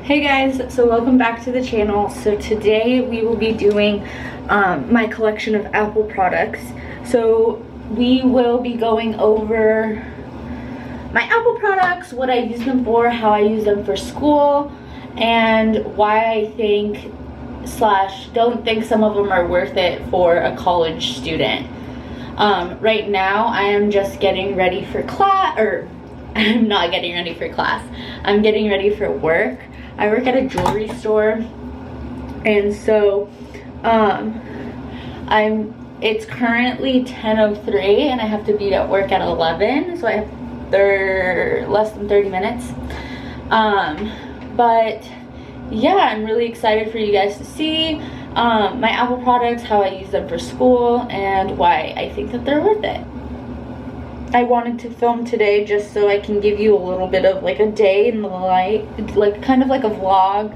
Hey guys, so welcome back to the channel. So today we will be doing my collection of Apple products. So we will be going over my Apple products, what I use them for, how I use them for school, and why I think / don't think some of them are worth it for a college student. Right now I am just getting ready for class, or I'm not getting ready for class. I'm getting ready for work. I work at a jewelry store, and so it's currently 10:03 and I have to be at work at 11, so I have less than 30 minutes. But yeah, I'm really excited for you guys to see my Apple products, how I use them for school, and why I think that they're worth it. I wanted to film today just so I can give you a little bit of like a day in the life, like kind of like a vlog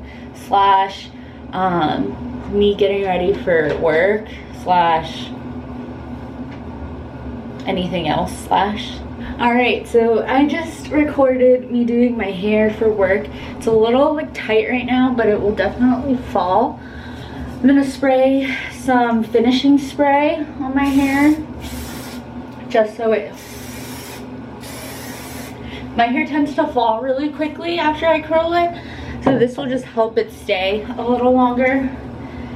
/ me getting ready for work / anything else / Alright, so I just recorded me doing my hair for work. It's a little like tight right now, but it will definitely fall. I'm gonna spray some finishing spray on my hair just so my hair tends to fall really quickly after I curl it, so this will just help it stay a little longer.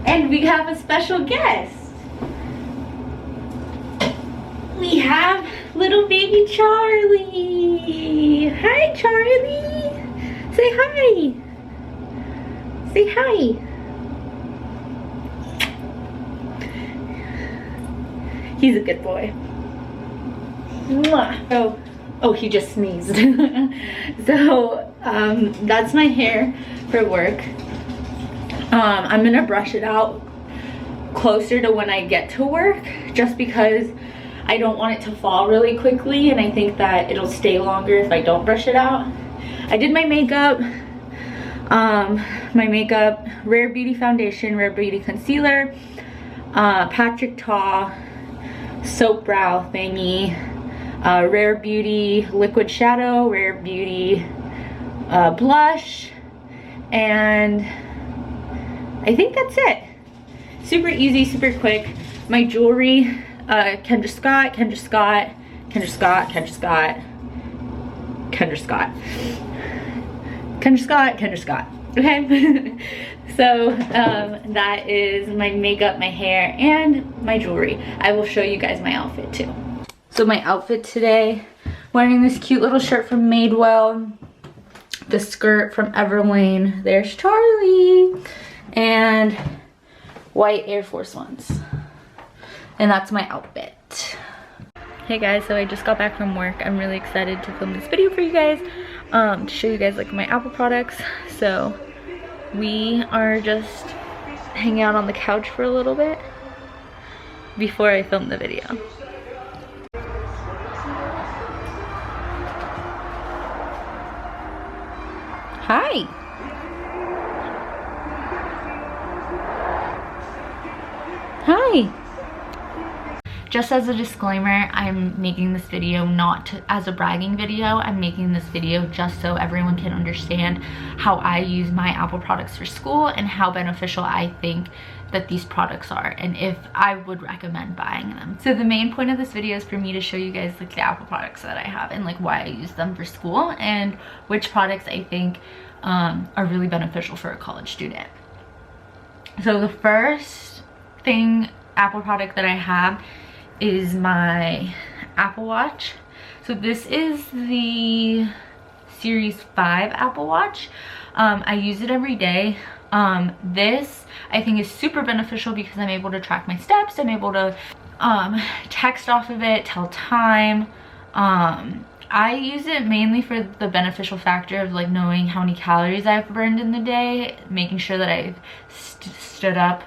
And we have a special guest. We have little baby Charlie. Hi, Charlie. Say hi. Say hi. He's a good boy. Mwah. Oh, he just sneezed. So that's my hair for work. I'm gonna brush it out closer to when I get to work, just because I don't want it to fall really quickly, and I think that it'll stay longer if I don't brush it out. I did my makeup. Rare Beauty foundation, Rare Beauty concealer, Patrick Ta soap brow thingy, Rare Beauty liquid shadow, Rare Beauty blush, and I think that's it. Super easy, super quick. My jewelry, Kendra Scott. Okay. So that is my makeup, my hair, and my jewelry. I will show you guys my outfit too. So my outfit today, wearing this cute little shirt from Madewell, the skirt from Everlane, there's Charlie, and white Air Force Ones. And that's my outfit. Hey guys, so I just got back from work. I'm really excited to film this video for you guys, to show you guys like my Apple products. So we are just hanging out on the couch for a little bit before I film the video. Hi. Hi. Just as a disclaimer, I'm making this video not as a bragging video. I'm making this video just so everyone can understand how I use my Apple products for school and how beneficial I think that these products are, and if I would recommend buying them. So the main point of this video is for me to show you guys like the Apple products that I have and like why I use them for school, and which products I think are really beneficial for a college student. So the first Apple product that I have is my Apple Watch. So this is the Series 5 Apple Watch. I use it every day. This I think is super beneficial because I'm able to track my steps. I'm able to text off of it, tell time. I use it mainly for the beneficial factor of like knowing how many calories I've burned in the day, making sure that I've stood up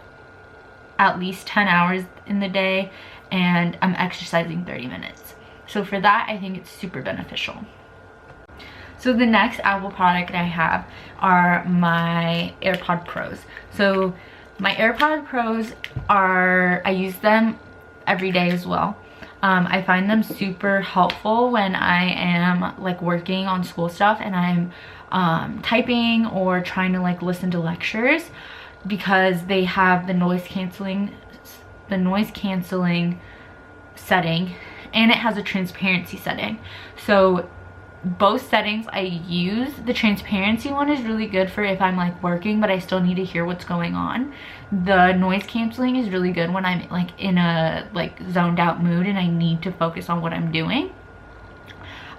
at least 10 hours in the day, and I'm exercising 30 minutes. So for that, I think it's super beneficial. So the next Apple product I have are my Airpod Pros. So my Airpod Pros I use them every day as well. I find them super helpful when I am like working on school stuff and I'm typing or trying to like listen to lectures, because they have the noise canceling setting, and it has a transparency setting. So both settings I use. The transparency one is really good for if I'm like working but I still need to hear what's going on. The noise canceling is really good when I'm like in a like zoned out mood and I need to focus on what I'm doing.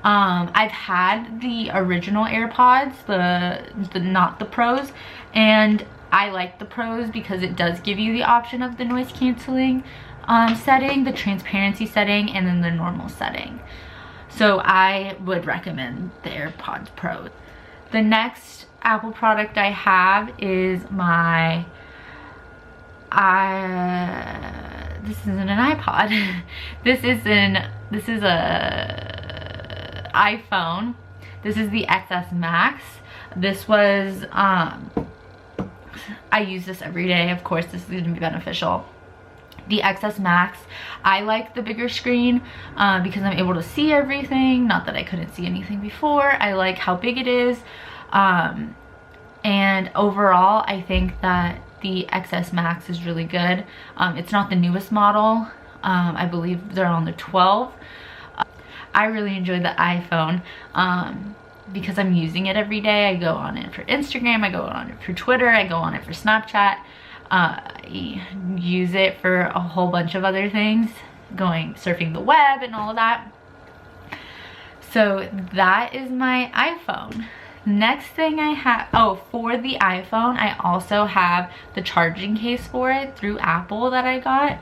I've had the original AirPods, the not the Pros, and I like the Pros because it does give you the option of the noise canceling setting, the transparency setting, and then the normal setting. So I would recommend the AirPods Pro. The next Apple product I have is my this isn't an iPod. This is a iPhone. This is the XS Max. This was I use this every day. Of course, this is going to be beneficial. The XS Max, I like the bigger screen because I'm able to see everything. Not that I couldn't see anything before. I like how big it is. And overall, I think that the XS Max is really good. It's not the newest model. I believe they're on the 12. I really enjoy the iPhone because I'm using it every day. I go on it for Instagram, I go on it for Twitter, I go on it for Snapchat. I use it for a whole bunch of other things, surfing the web and all of that. So that is my iPhone. Next thing I have, for the iPhone, I also have the charging case for it through Apple that I got.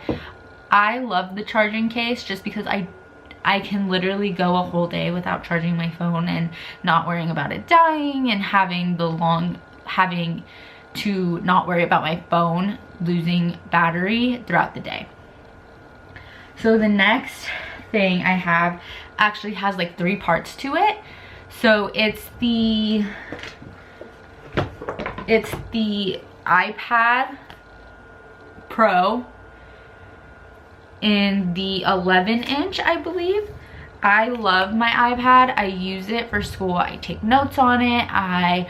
I love the charging case just because I can literally go a whole day without charging my phone and not worrying about it dying and having to not worry about my phone losing battery throughout the day. So the next thing I have actually has like 3 parts to it. So it's the iPad Pro in the 11-inch, I believe. I love my iPad. I use it for school. I take notes on it. I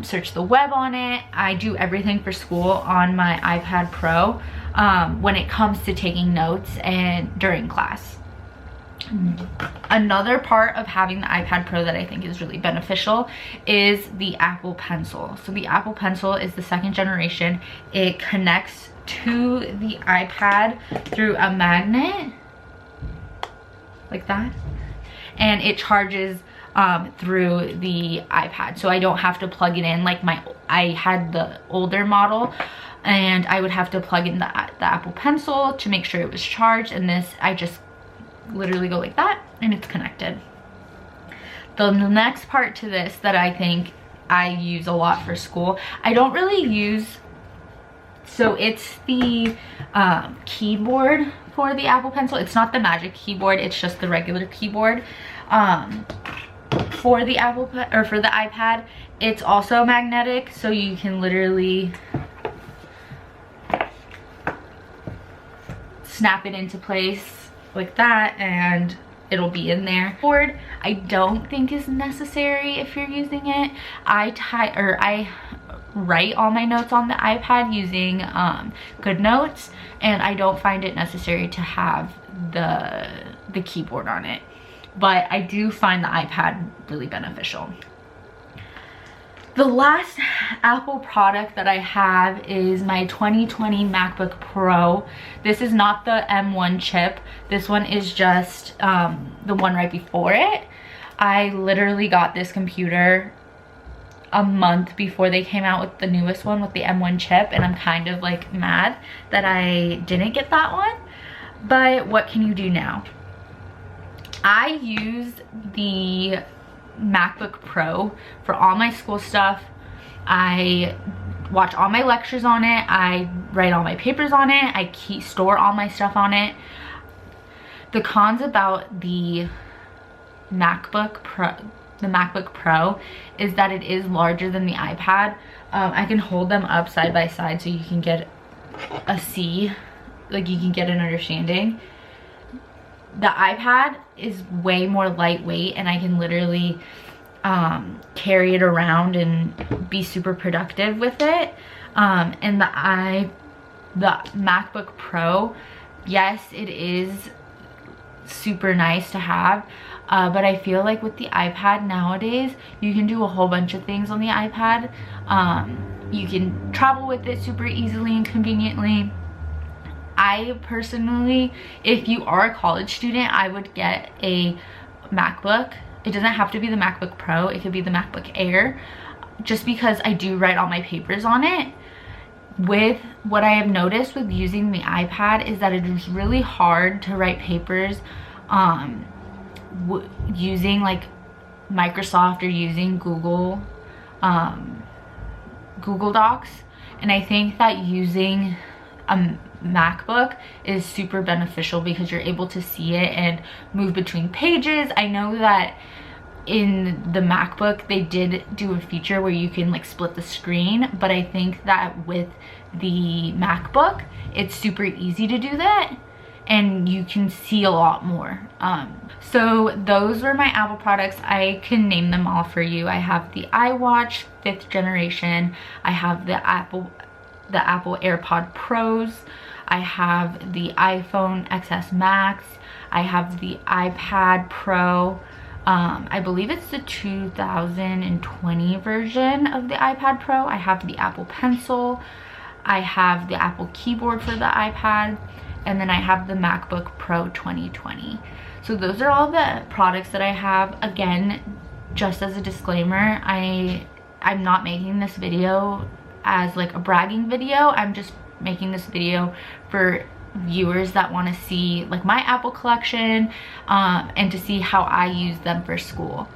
search the web on it. I do everything for school on my iPad Pro when it comes to taking notes and during class. Another part of having the iPad Pro that I think is really beneficial is the Apple Pencil. So the Apple Pencil is the 2nd generation. It connects to the iPad through a magnet like that, and it charges through the iPad, so I don't have to plug it in like I had the older model and I would have to plug in the Apple Pencil to make sure it was charged, and this I just literally go like that and it's connected. The next part to this that I think I use a lot for school, I don't really use, so it's the keyboard for the Apple Pencil. It's not the Magic Keyboard, it's just the regular keyboard. For the for the iPad, it's also magnetic, so you can literally snap it into place like that and it'll be in there. Board I don't think is necessary if you're using it. I write all my notes on the iPad using GoodNotes, and I don't find it necessary to have the keyboard on it, but I do find the iPad really beneficial. The last Apple product that I have is my 2020 MacBook Pro. This is not the M1 chip. This one is just the one right before it. I literally got this computer a month before they came out with the newest one with the M1 chip, and I'm kind of like mad that I didn't get that one, but what can you do now? I use the MacBook Pro for all my school stuff. I watch all my lectures on it. I write all my papers on it. I store all my stuff on it. The cons about the MacBook Pro is that it is larger than the iPad. I can hold them up side by side so you can get a see, like you can get an understanding. The iPad is way more lightweight and I can literally carry it around and be super productive with it. And the MacBook Pro, yes, it is super nice to have, but I feel like with the iPad nowadays, you can do a whole bunch of things on the iPad. You can travel with it super easily and conveniently. I personally, if you are a college student, I would get a MacBook. It doesn't have to be the MacBook Pro, it could be the MacBook Air, just because I do write all my papers on it. With what I have noticed with using the iPad is that it is really hard to write papers using like Microsoft or using Google Docs. And I think that using a MacBook is super beneficial because you're able to see it and move between pages. I know that in the MacBook they did do a feature where you can like split the screen, but I think that with the MacBook it's super easy to do that and you can see a lot more. So those were my Apple products. I can name them all for you. I have the iWatch 5th generation, I have the Apple Airpod Pros, I have the iPhone XS Max, I have the iPad Pro, I believe it's the 2020 version of the iPad Pro. I have the Apple Pencil, I have the Apple keyboard for the iPad, and then I have the MacBook Pro 2020. So those are all the products that I have. Again, just as a disclaimer, I'm not making this video as like a bragging video. I'm just making this video for viewers that want to see like my Apple collection and to see how I use them for school.